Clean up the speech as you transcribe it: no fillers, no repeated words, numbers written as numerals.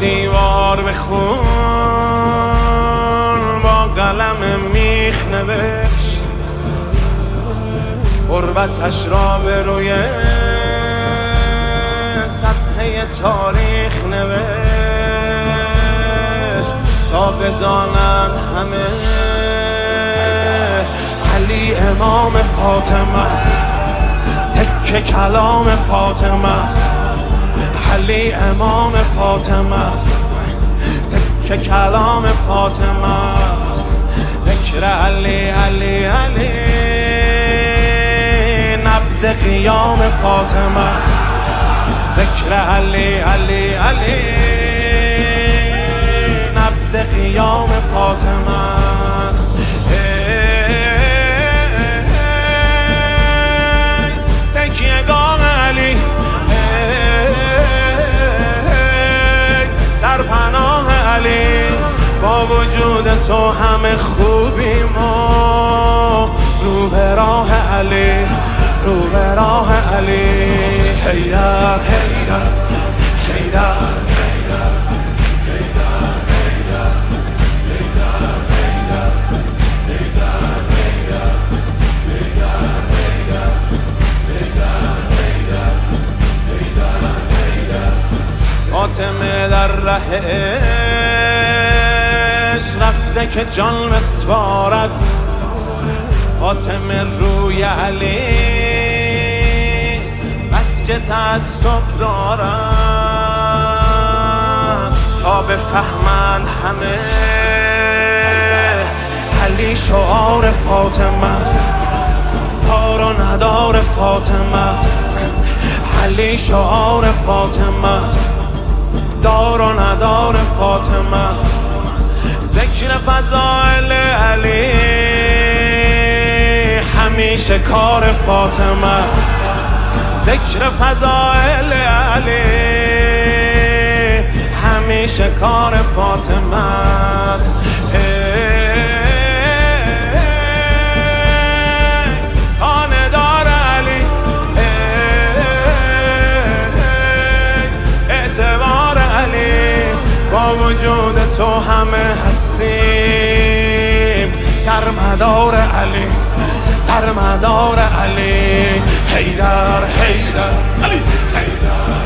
دیوار بخون، با قلم میخ نوشت غربتش را به روی صفحه تاریخ نوشت تا بدانند همه علی امام فاطمه است، تکه کلام فاطمه است. علی امام فاطمه است، تکه کلام فاطمه است. ذکر علی علی علی، نبض قیام فاطمه است. ذکر علی علی علی، نبض قیام فاطمه است. تکیه‌گاه علی، سرپناه علی، با وجود تو همه خوبیم و رو به راه علی، رو به راه علی. حیدر حیدر حیدر فاطمه در رهش رفته که جان بسپارد. فاطمه روی علی بس که تعصب دارد تا بفهمند همه علی شعار فاطمه است، دار و ندار فاطمه است. علی شعار فاطمه است، دار و ندار فاطمه است. ذکر فضائل علی همیشه کار فاطمه است. ذکر فضائل علی همیشه کار فاطمه است. خاندار علی، اعتبار علی، با وجود تو همه هستیم در مدار علی، در مدار علی. حیدر حیدر علی حیدر